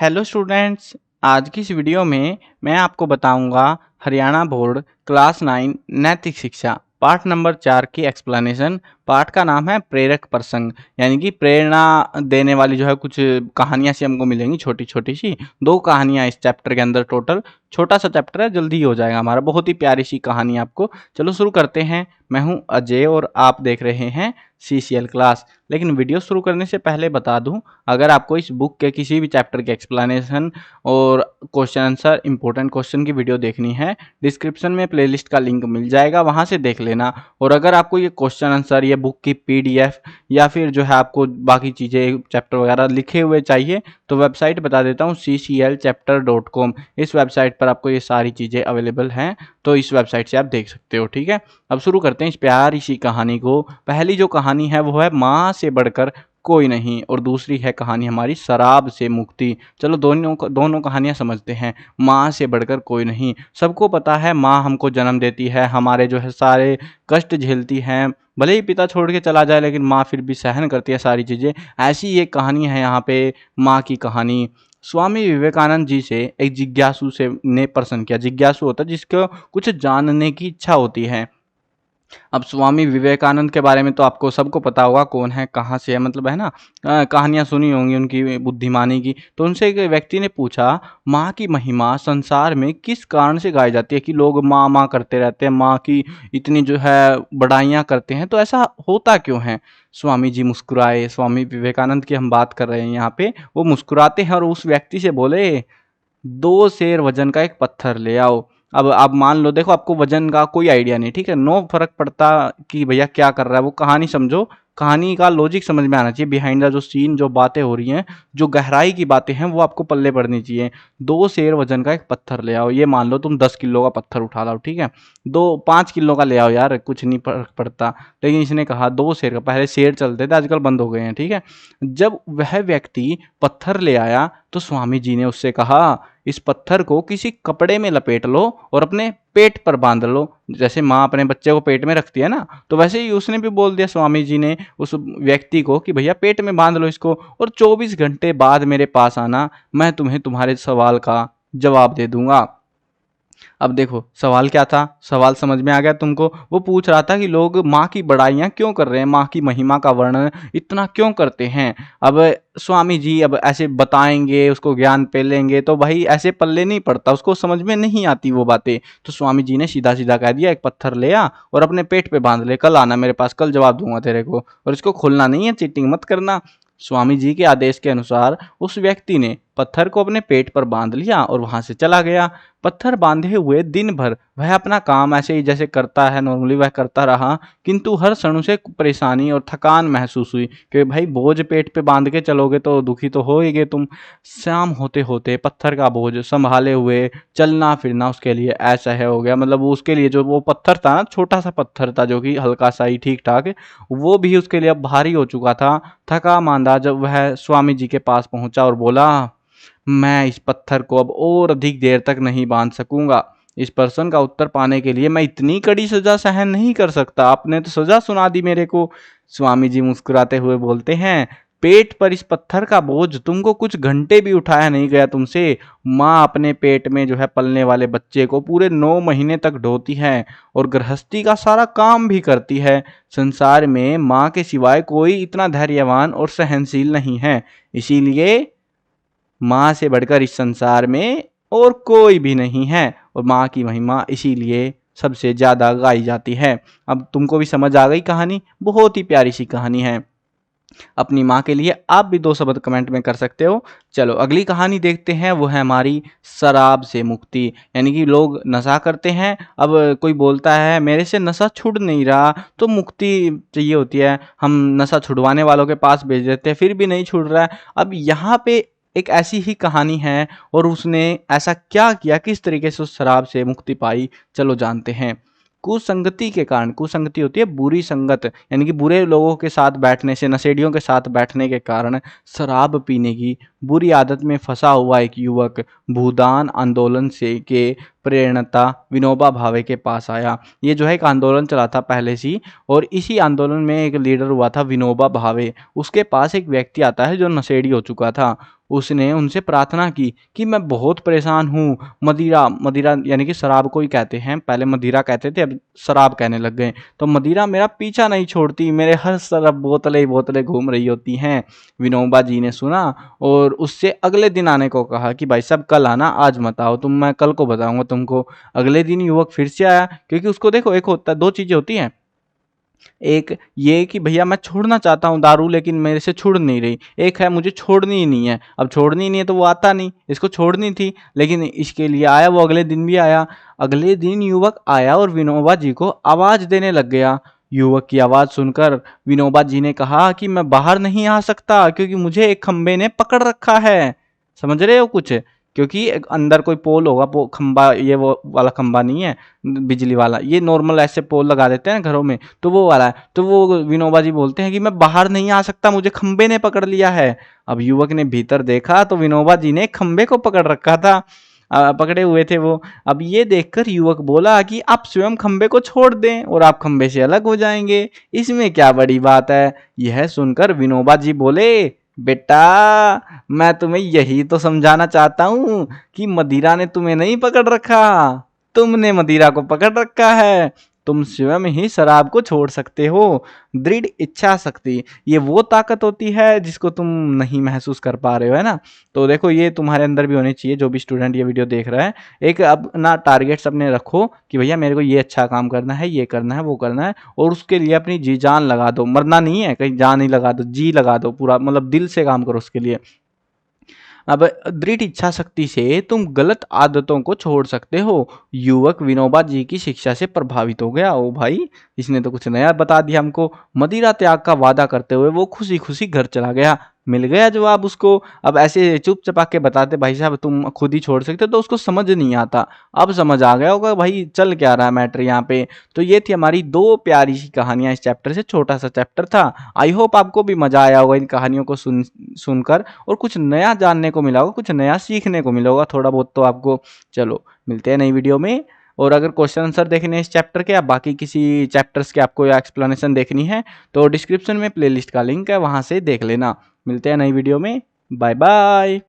Hello students. आज की इस वीडियो में मैं आपको बताऊंगा हरियाणा बोर्ड क्लास 9 नैतिक शिक्षा पाठ नंबर 4 की एक्सप्लेनेशन। पाठ का नाम है प्रेरक प्रसंग, यानी कि प्रेरणा देने वाली जो है कुछ कहानियां सी हमको मिलेंगी, छोटी छोटी सी 2 कहानियां इस चैप्टर के अंदर। टोटल छोटा सा चैप्टर है, जल्दी हो जाएगा हमारा। बहुत ही प्यारी सी कहानी आपको। चलो शुरू करते हैं। मैं हूं अजय और आप देख रहे हैं CCL क्लास। लेकिन वीडियो शुरू करने से पहले बता दूं, अगर आपको इस बुक के किसी भी चैप्टर के एक्सप्लेनेशन और क्वेश्चन आंसर इंपॉर्टेंट क्वेश्चन की वीडियो देखनी है, डिस्क्रिप्शन में प्लेलिस्ट का लिंक मिल जाएगा, वहां से देख लेना। और अगर आपको ये क्वेश्चन आंसर, ये बुक की PDF या फिर जो है आपको बाकी चीज़ें चैप्टर वगैरह लिखे हुए चाहिए, तो वेबसाइट बता देता हूँ cclchapter.com। इस वेबसाइट पर आपको ये सारी चीज़ें अवेलेबल हैं, तो इस वेबसाइट से आप देख सकते हो। ठीक है, अब शुरू करते हैं इस प्यारी सी कहानी को। पहली जो कहानी है वो है माँ से बढ़कर कोई नहीं, और दूसरी है कहानी हमारी शराब से मुक्ति। चलो दोनों कहानियां समझते हैं। माँ से बढ़कर कोई नहीं, सबको पता है माँ हमको जन्म देती है, हमारे जो है सारे कष्ट झेलती हैं। भले ही पिता छोड़ के चला जाए, लेकिन माँ फिर भी सहन करती है सारी चीज़ें। ऐसी एक कहानी है यहाँ पे, माँ की कहानी। स्वामी विवेकानंद जी से एक जिज्ञासु से ने प्रश्न किया। जिज्ञासु होता है जिसको कुछ जानने की इच्छा होती है। अब स्वामी विवेकानंद के बारे में तो आपको सबको पता होगा, कौन है, कहाँ से है, मतलब है ना। कहानियाँ सुनी होंगी उनकी बुद्धिमानी की। तो उनसे एक व्यक्ति ने पूछा, माँ की महिमा संसार में किस कारण से गाई जाती है कि लोग माँ माँ करते रहते हैं, माँ की इतनी जो है बड़ाइयाँ करते हैं, तो ऐसा होता क्यों है। स्वामी जी मुस्कुराए। स्वामी विवेकानंद की हम बात कर रहे हैं यहाँ पे। वो मुस्कुराते हैं और उस व्यक्ति से बोले, 2 सेर वजन का एक पत्थर ले आओ। अब आप मान लो, देखो आपको वजन का कोई आइडिया नहीं, ठीक है, नो फर्क पड़ता कि भैया क्या कर रहा है, वो कहानी समझो, कहानी का लॉजिक समझ में आना चाहिए। बिहाइंड द जो सीन, जो बातें हो रही हैं, जो गहराई की बातें हैं, वो आपको पल्ले पड़नी चाहिए। 2 सेर वजन का एक पत्थर ले आओ। ये मान लो तुम 10 किलो का पत्थर उठा लाओ, ठीक है, 5 किलो का ले आओ यार, कुछ नहीं फर्क पड़ता। लेकिन इसने कहा 2 सेर का। पहले सेर चलते थे, आजकल बंद हो गए हैं, ठीक है। जब वह व्यक्ति पत्थर ले आया तो स्वामी जी ने उससे कहा, इस पत्थर को किसी कपड़े में लपेट लो और अपने पेट पर बांध लो। जैसे माँ अपने बच्चे को पेट में रखती है ना, तो वैसे ही उसने भी बोल दिया, स्वामी जी ने, उस व्यक्ति को कि भैया पेट में बांध लो इसको, और 24 घंटे बाद मेरे पास आना, मैं तुम्हें तुम्हारे सवाल का जवाब दे दूंगा। अब देखो सवाल क्या था, सवाल समझ में आ गया तुमको। वो पूछ रहा था कि लोग माँ की बड़ाइयाँ क्यों कर रहे हैं, माँ की महिमा का वर्णन इतना क्यों करते हैं। अब स्वामी जी अब ऐसे बताएंगे, उसको ज्ञान पेलेंगे, तो भाई ऐसे पल्ले नहीं पड़ता, उसको समझ में नहीं आती वो बातें। तो स्वामी जी ने सीधा सीधा कह दिया, एक पत्थर ले आ और अपने पेट पे बांध ले, कल आना मेरे पास, कल जवाब दूंगा तेरे को, और इसको खोलना नहीं है, चीटिंग मत करना। स्वामी जी के आदेश के अनुसार उस व्यक्ति ने पत्थर को अपने पेट पर बांध लिया और वहां से चला गया। पत्थर बांधे हुए दिन भर वह अपना काम ऐसे ही जैसे करता है नॉर्मली वह करता रहा, किंतु हर क्षण उसे परेशानी और थकान महसूस हुई कि भाई बोझ पेट पे बांध के चलोगे तो दुखी तो होगे तुम। शाम होते होते पत्थर का बोझ संभाले हुए चलना फिरना उसके लिए ऐसा है हो गया, मतलब उसके लिए जो वो पत्थर था ना, छोटा सा पत्थर था जो कि हल्का सा ही ठीक ठाक, वो भी उसके लिए अब भारी हो चुका था। थका मांदा जब वह स्वामी जी के पास पहुंचा और बोला, मैं इस पत्थर को अब और अधिक देर तक नहीं बांध सकूंगा। इस प्रश्न का उत्तर पाने के लिए मैं इतनी कड़ी सजा सहन नहीं कर सकता, आपने तो सजा सुना दी मेरे को। स्वामी जी मुस्कुराते हुए बोलते हैं, पेट पर इस पत्थर का बोझ तुमको कुछ घंटे भी उठाया नहीं गया तुमसे। माँ अपने पेट में जो है पलने वाले बच्चे को पूरे 9 महीने तक ढोती है और गृहस्थी का सारा काम भी करती है। संसार में माँ के सिवाय कोई इतना धैर्यवान और सहनशील नहीं है, इसीलिए माँ से बढ़कर इस संसार में और कोई भी नहीं है, और माँ की महिमा इसीलिए सबसे ज़्यादा गाई जाती है। अब तुमको भी समझ आ गई कहानी, बहुत ही प्यारी सी कहानी है। अपनी माँ के लिए आप भी 2 शब्द कमेंट में कर सकते हो। चलो अगली कहानी देखते हैं, वो है हमारी शराब से मुक्ति। यानी कि लोग नशा करते हैं, अब कोई बोलता है मेरे से नशा छूट नहीं रहा, तो मुक्ति चाहिए होती है, हम नशा छुड़वाने वालों के पास भेज देते हैं, फिर भी नहीं छूट रहा है। अब यहाँ पे एक ऐसी ही कहानी है, और उसने ऐसा क्या किया, किस तरीके से उस शराब से मुक्ति पाई, चलो जानते हैं। कुसंगति के कारण, कुसंगति होती है बुरी संगत, यानी कि बुरे लोगों के साथ बैठने से, नशेड़ियों के साथ बैठने के कारण शराब पीने की बुरी आदत में फंसा हुआ एक युवक भूदान आंदोलन से के प्रेरणता विनोबा भावे के पास आया। ये जो है एक आंदोलन चला था पहले से ही, और इसी आंदोलन में एक लीडर हुआ था विनोबा भावे। उसके पास एक व्यक्ति आता है जो नशेड़ी हो चुका था। उसने उनसे प्रार्थना की कि मैं बहुत परेशान हूँ, मदिरा मदिरा यानी कि शराब को ही कहते हैं, पहले मदिरा कहते थे अब शराब कहने लग गए, तो मदिरा मेरा पीछा नहीं छोड़ती, मेरे हर तरफ बोतलें बोतलें घूम रही होती हैं। विनोबा जी ने सुना और उससे अगले दिन आने को कहा कि भाई साहब कल आना, आज मत आओ तुम, मैं कल को बताऊंगा तुमको। अगले दिन युवक फिर से आया, क्योंकि उसको देखो एक होता है, दो चीजें होती हैं, एक ये कि भैया मैं छोड़ना चाहता हूँ दारू लेकिन मेरे से छूट नहीं रही, एक है मुझे छोड़नी ही नहीं है। अब छोड़नी ही नहीं है तो वो आता नहीं, इसको छोड़नी थी, लेकिन इसके लिए आया वो, अगले दिन भी आया। अगले दिन युवक आया और विनोबा जी को आवाज देने लग गया। युवक की आवाज सुनकर विनोबा जी ने कहा कि मैं बाहर नहीं आ सकता क्योंकि मुझे एक खंबे ने पकड़ रखा है। समझ रहे हो कुछ? क्योंकि एक अंदर कोई पोल होगा, खंबा, ये वो वाला खंबा नहीं है बिजली वाला, ये नॉर्मल ऐसे पोल लगा देते हैं घरों में, तो वो वाला है। तो वो विनोबा जी बोलते हैं कि मैं बाहर नहीं आ सकता, मुझे खंबे ने पकड़ लिया है। अब युवक ने भीतर देखा तो विनोबा जी ने खंबे को पकड़ रखा था, पकड़े हुए थे वो। अब ये देखकर युवक बोला कि आप स्वयं खंबे को छोड़ दें और आप खंबे से अलग हो जाएंगे, इसमें क्या बड़ी बात है। यह सुनकर विनोबा जी बोले, बेटा मैं तुम्हें यही तो समझाना चाहता हूँ कि मदिरा ने तुम्हें नहीं पकड़ रखा, तुमने मदिरा को पकड़ रखा है। तुम स्वयं ही शराब को छोड़ सकते हो। दृढ़ इच्छा शक्ति, ये वो ताकत होती है जिसको तुम नहीं महसूस कर पा रहे हो, है ना। तो देखो ये तुम्हारे अंदर भी होनी चाहिए, जो भी स्टूडेंट ये वीडियो देख रहा है। एक अपना टारगेट्स अपने रखो कि भैया मेरे को ये अच्छा काम करना है, ये करना है, वो करना है, और उसके लिए अपनी जी जान लगा दो। मरना नहीं है, कहीं जान ही लगा दो, जी लगा दो पूरा, मतलब दिल से काम करो उसके लिए। अब दृढ़ इच्छा शक्ति से तुम गलत आदतों को छोड़ सकते हो। युवक विनोबा जी की शिक्षा से प्रभावित हो गया। ओ भाई, इसने तो कुछ नया बता दिया हमको। मदिरा त्याग का वादा करते हुए वो खुशी खुशी घर चला गया। मिल गया जवाब उसको। अब ऐसे चुप चपा के बताते भाई साहब तुम खुद ही छोड़ सकते, तो उसको समझ नहीं आता। अब समझ आ गया होगा भाई चल क्या रहा है मैटर यहाँ पे। तो ये थी हमारी दो प्यारी सी कहानियां इस चैप्टर से, छोटा सा चैप्टर था। आई होप आपको भी मजा आया होगा इन कहानियों को सुनकर, और कुछ नया जानने को मिला होगा, कुछ नया सीखने को मिला होगा थोड़ा बहुत तो आपको। चलो मिलते हैं नई वीडियो में। और अगर क्वेश्चन आंसर देखने हैं इस चैप्टर के या बाकी किसी चैप्टर्स के आपको या एक्सप्लेनेशन देखनी है तो डिस्क्रिप्शन में प्लेलिस्ट का लिंक है, वहां से देख लेना। मिलते हैं नई वीडियो में। Bye bye.